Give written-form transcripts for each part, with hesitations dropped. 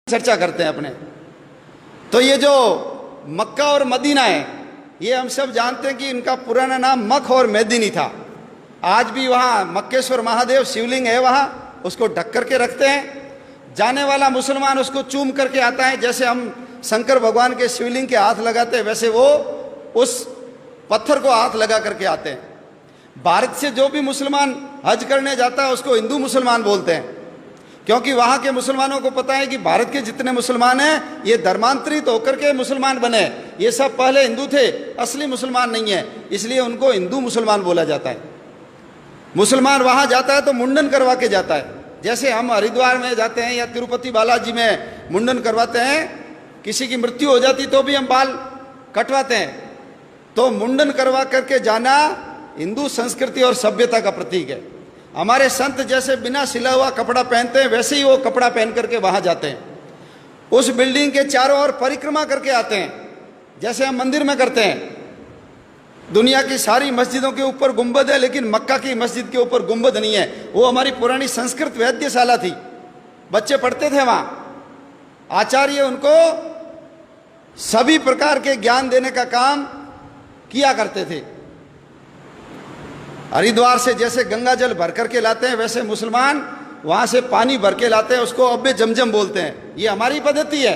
चर्चा करते हैं अपने। तो ये जो मक्का और मदीना है, ये हम सब जानते हैं कि इनका पुराना नाम मख और मेदिनी था। आज भी वहाँ मक्केश्वर महादेव शिवलिंग है, वहाँ उसको ढक करके रखते हैं। जाने वाला मुसलमान उसको चूम करके आता है, जैसे हम शंकर भगवान के शिवलिंग के हाथ लगाते हैं वैसे वो उस पत्थर को हाथ लगा करके आते हैं। भारत से जो भी मुसलमान हज करने जाता है उसको हिंदू मुसलमान बोलते हैं, क्योंकि वहाँ के मुसलमानों को पता है कि भारत के जितने मुसलमान हैं ये धर्मांतरित होकर के मुसलमान बने, ये सब पहले हिंदू थे, असली मुसलमान नहीं है, इसलिए उनको हिंदू मुसलमान बोला जाता है। मुसलमान वहाँ जाता है तो मुंडन करवा के जाता है, जैसे हम हरिद्वार में जाते हैं या तिरुपति बालाजी में मुंडन करवाते हैं। किसी की मृत्यु हो जाती तो भी हम बाल कटवाते हैं। तो मुंडन करवा करके जाना हिंदू संस्कृति और सभ्यता का प्रतीक है। हमारे संत जैसे बिना सिला हुआ कपड़ा पहनते हैं वैसे ही वो कपड़ा पहन करके वहां जाते हैं। उस बिल्डिंग के चारों ओर परिक्रमा करके आते हैं, जैसे हम मंदिर में करते हैं। दुनिया की सारी मस्जिदों के ऊपर गुंबद है, लेकिन मक्का की मस्जिद के ऊपर गुंबद नहीं है। वो हमारी पुरानी संस्कृत वैद्यशाला थी, बच्चे पढ़ते थे वहां। आचार्य उनको सभी प्रकार के ज्ञान देने का काम किया करते थे। हरिद्वार से जैसे गंगा जल भर करके लाते हैं वैसे मुसलमान वहां से पानी भर के लाते हैं, उसको अब्बे जमजम बोलते हैं। ये हमारी पद्धति है,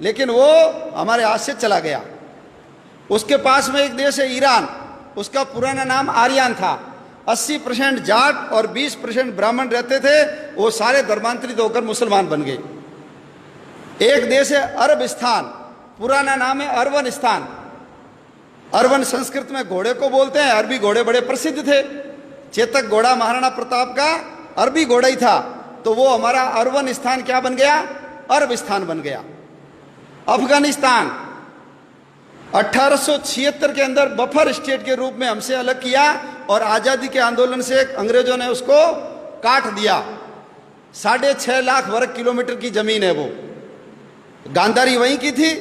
लेकिन वो हमारे हाथ से चला गया। उसके पास में एक देश है ईरान, उसका पुराना नाम आर्यन था। 80% जाट और 20% ब्राह्मण रहते थे, वो सारे धर्मांतरित होकर मुसलमान बन गए। एक देश है अरबिस्तान, पुराना नाम है अरवनिस्तान। अरवन संस्कृत में घोड़े को बोलते हैं, अरबी घोड़े बड़े प्रसिद्ध थे। चेतक घोड़ा महाराणा प्रताप का अरबी घोड़ा ही था, तो वो हमारा अरवन स्थान क्या बन गया? अरब स्थान बन गया। अफगानिस्तान 1876 के अंदर बफर स्टेट के रूप में हमसे अलग किया और आजादी के आंदोलन से अंग्रेजों ने उसको काट दिया। 6.5 लाख वर्ग किलोमीटर की जमीन है वो। गांधारी वहीं की थी,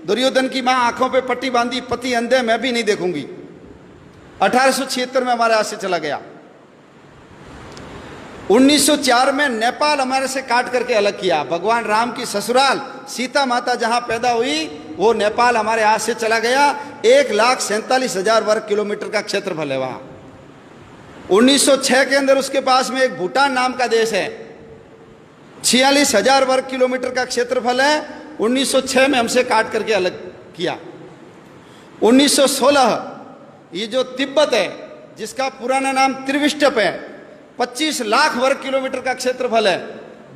दुर्योधन की मां आंखों पे पट्टी बांधी, पति अंधे, मैं भी नहीं देखूंगी। 1876 में हमारे हाथ से चला गया। 1904 में नेपाल हमारे से काट करके अलग किया। भगवान राम की ससुराल सीता माता जहां पैदा हुई वो नेपाल हमारे हाथ से चला गया। 1,47,000 वर्ग किलोमीटर का क्षेत्रफल है वहां। 1906 के अंदर उसके पास में एक भूटान नाम का देश है, 46,000 वर्ग किलोमीटर का क्षेत्रफल है। 1906 में हमसे काट करके अलग किया। 1916 ये जो तिब्बत है, जिसका पुराना नाम त्रिविष्टप है, 25 लाख वर्ग किलोमीटर का क्षेत्रफल है।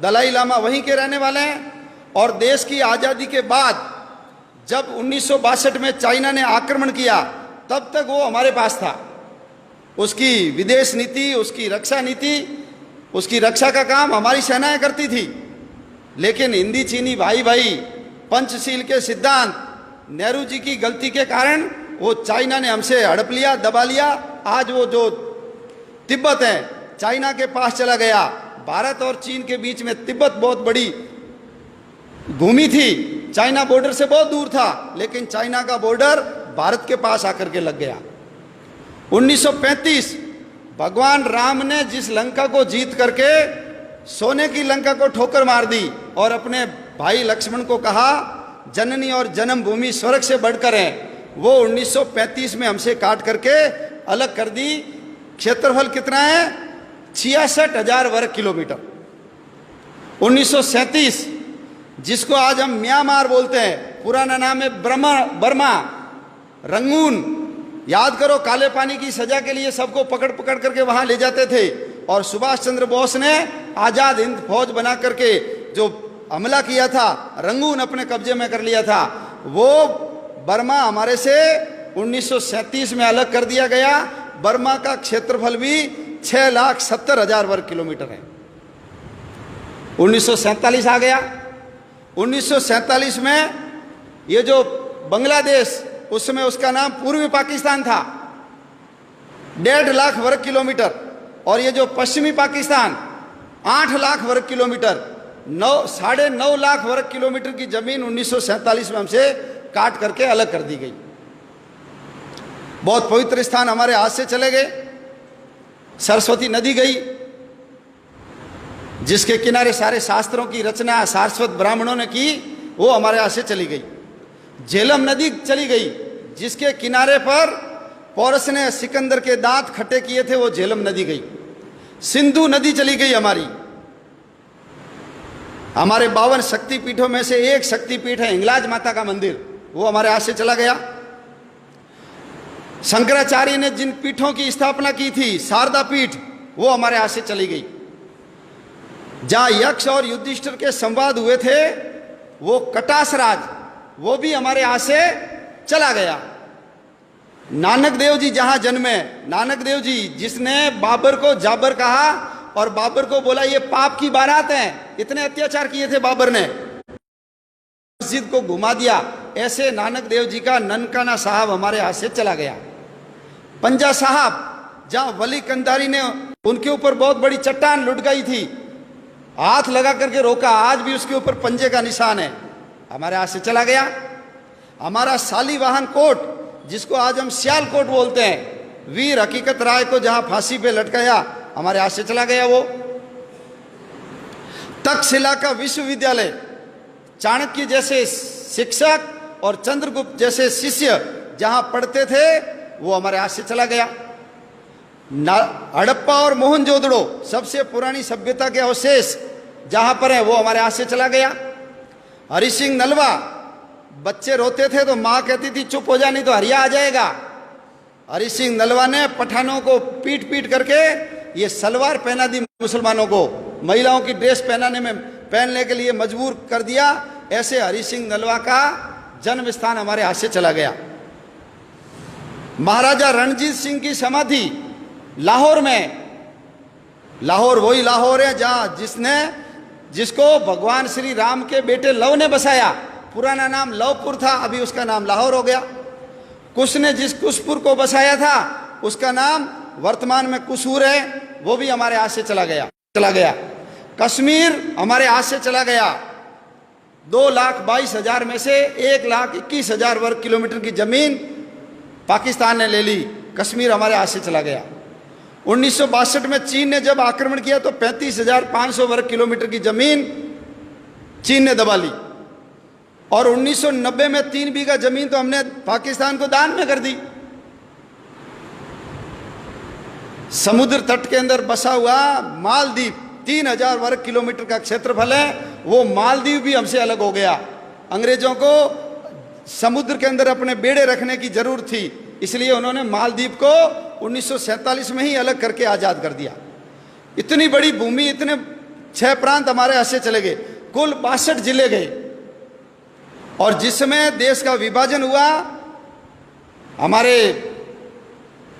दलाई लामा वहीं के रहने वाले हैं। और देश की आज़ादी के बाद जब 1962 में चाइना ने आक्रमण किया, तब तक वो हमारे पास था। उसकी विदेश नीति, उसकी रक्षा नीति, उसकी रक्षा का काम हमारी सेनाएं करती थी। लेकिन हिंदी चीनी भाई भाई पंचशील के सिद्धांत, नेहरू जी की गलती के कारण वो चाइना ने हमसे हड़प लिया, दबा लिया। आज वो जो तिब्बत है चाइना के पास चला गया। भारत और चीन के बीच में तिब्बत बहुत बड़ी भूमि थी, चाइना बॉर्डर से बहुत दूर था, लेकिन चाइना का बॉर्डर भारत के पास आकर के लग गया। 1935 भगवान राम ने जिस लंका को जीत करके सोने की लंका को ठोकर मार दी और अपने भाई लक्ष्मण को कहा जननी और जन्मभूमि स्वर्ग से बढ़कर है, वो 1935 में हमसे काट करके अलग कर दी। क्षेत्रफल कितना है? 66,000 वर्ग किलोमीटर। 1937 जिसको आज हम म्यांमार बोलते हैं, पुराना नाम है बर्मा, रंगून। याद करो, काले पानी की सजा के लिए सबको पकड़ पकड़ करके वहां ले जाते थे और सुभाष चंद्र बोस ने आजाद हिंद फौज बना करके जो हमला किया था, रंगून अपने कब्जे में कर लिया था। वो बर्मा हमारे से 1937 में अलग कर दिया गया। बर्मा का क्षेत्रफल भी 6,70,000 वर्ग किलोमीटर है। 1947 आ गया। 1947 में ये जो बांग्लादेश, उस समय उसका नाम पूर्वी पाकिस्तान था, 1.5 लाख वर्ग किलोमीटर। और ये जो पश्चिमी पाकिस्तान 8 लाख वर्ग किलोमीटर, 9.5 लाख वर्ग किलोमीटर की जमीन 1947 में हमसे काट करके अलग कर दी गई। बहुत पवित्र स्थान हमारे हाथ से चले गए। सरस्वती नदी गई, जिसके किनारे सारे शास्त्रों की रचना सारस्वत ब्राह्मणों ने की, वो हमारे यहाँ से चली गई। झेलम नदी चली गई, जिसके किनारे पर पौरस ने सिकंदर के दांत खट्टे किए थे, वो झेलम नदी गई। सिंधु नदी चली गई हमारी। हमारे 52 शक्तिपीठों में से एक शक्तिपीठ है हिंगलाज माता का मंदिर, वो हमारे हाथ से चला गया। शंकराचार्य ने जिन पीठों की स्थापना की थी, शारदा पीठ, वो हमारे हाथ से चली गई। जहां यक्ष और युधिष्ठिर के संवाद हुए थे, वो कटासराज, वो भी हमारे हाथ से चला गया। नानक देव जी जहां जन्मे, नानक देव जी जिसने बाबर को जाबर कहा और बाबर को बोला ये पाप की बारात है, इतने अत्याचार किए थे बाबर ने, मस्जिद को घुमा दिया, ऐसे नानक देव जी का ननकाना साहब हमारे हाथ से चला गया। पंजा साहब, जहां वली कंधारी ने उनके ऊपर बहुत बड़ी चट्टान लुढ़काई थी, हाथ लगा करके रोका, आज भी उसके ऊपर पंजे का निशान है, हमारे हाथ से चला गया। हमारा शालीवाहन कोट, जिसको आज हम सियालकोट बोलते हैं, वीर हकीकत राय को जहां फांसी पे लटकाया, हमारे हाथ से चला गया वो। तक्षशिला का विश्वविद्यालय, चाणक्य जैसे शिक्षक और चंद्रगुप्त जैसे शिष्य जहां पढ़ते थे, वो हमारे हाथ से चला गया। हड़प्पा और मोहनजोदड़ो, सबसे पुरानी सभ्यता के अवशेष जहां पर है, वो हमारे हाथ से चला गया। हरि सिंह नलवा, बच्चे रोते थे तो मां कहती थी चुप हो जा नहीं तो हरिया आ जाएगा। हरि सिंह नलवा ने पठानों को पीट पीट करके ये सलवार पहना दी, मुसलमानों को महिलाओं की ड्रेस पहनने के लिए मजबूर कर दिया। ऐसे हरि सिंह नलवा का जन्म स्थान हमारे हाथ से चला गया। महाराजा रणजीत सिंह की समाधि लाहौर में, लाहौर वही लाहौर है जहां जिसको भगवान श्री राम के बेटे लव ने बसाया। पुराना नाम लवपुर था, अभी उसका नाम लाहौर हो गया। कुश ने जिस कुशपुर को बसाया था, उसका नाम वर्तमान में कुसूर है, वो भी हमारे हाथ से चला गया। कश्मीर हमारे हाथ से चला गया। 2,22,000 में से 1,21,000 वर्ग किलोमीटर की जमीन पाकिस्तान ने ले ली, कश्मीर हमारे हाथ से चला गया। 1962 में चीन ने जब आक्रमण किया तो 35,500 वर्ग किलोमीटर की जमीन चीन ने दबा ली, और 1990 में 3 बीघा जमीन तो हमने पाकिस्तान को दान में कर दी। समुद्र तट के अंदर बसा हुआ मालदीव 3,000 वर्ग किलोमीटर का क्षेत्रफल है, वो मालदीव भी हमसे अलग हो गया। अंग्रेजों को समुद्र के अंदर अपने बेड़े रखने की जरूरत थी, इसलिए उन्होंने मालदीव को 1947 में ही अलग करके आजाद कर दिया। इतनी बड़ी भूमि, इतने 6 प्रांत हमारे हाथ से चले गए, कुल 62 जिले गए। और जिस समय देश का विभाजन हुआ, हमारे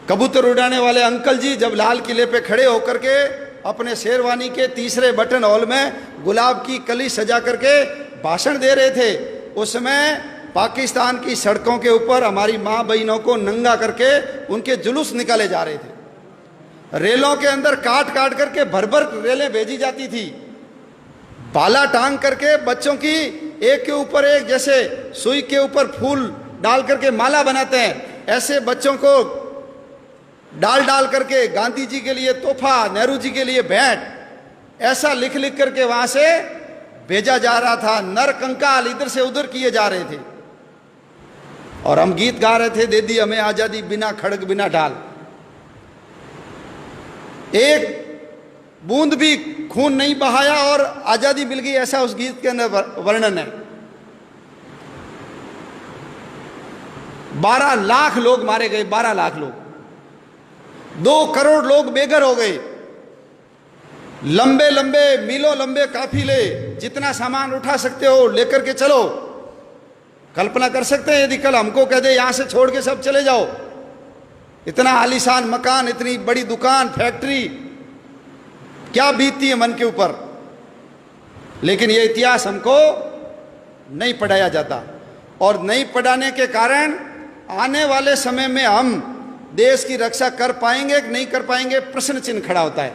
कबूतर उड़ाने वाले अंकल जी जब लाल किले पे खड़े होकर के अपने शेरवानी के तीसरे बटन हॉल में गुलाब की कली सजा करके भाषण दे रहे थे, उस समय पाकिस्तान की सड़कों के ऊपर हमारी माँ बहनों को नंगा करके उनके जुलूस निकाले जा रहे थे। रेलों के अंदर काट काट करके भर भर रेलें भेजी जाती थी, भाला टांग करके बच्चों की एक के ऊपर एक, जैसे सुई के ऊपर फूल डाल करके माला बनाते हैं, ऐसे बच्चों को डाल डाल करके गांधी जी के लिए तोहफा, नेहरू जी के लिए भेंट, ऐसा लिख लिख करके वहां से भेजा जा रहा था। नर कंकाल इधर से उधर किए जा रहे थे, और हम गीत गा रहे थे, दे दी हमें आजादी बिना खड़ग बिना ढाल। एक बूंद भी खून नहीं बहाया और आजादी मिल गई, ऐसा उस गीत के अंदर वर्णन है। 12 लाख लोग मारे गए, 12 लाख लोग, 2 करोड़ लोग बेघर हो गए। लंबे लंबे मीलों लंबे काफिले, जितना सामान उठा सकते हो लेकर के चलो। कल्पना कर सकते हैं यदि कल हमको कह दे यहां से छोड़ के सब चले जाओ, इतना आलीशान मकान, इतनी बड़ी दुकान, फैक्ट्री, क्या बीतती है मन के ऊपर। लेकिन यह इतिहास हमको नहीं पढ़ाया जाता, और नहीं पढ़ाने के कारण आने वाले समय में हम देश की रक्षा कर पाएंगे कि नहीं कर पाएंगे, प्रश्न चिन्ह खड़ा होता है।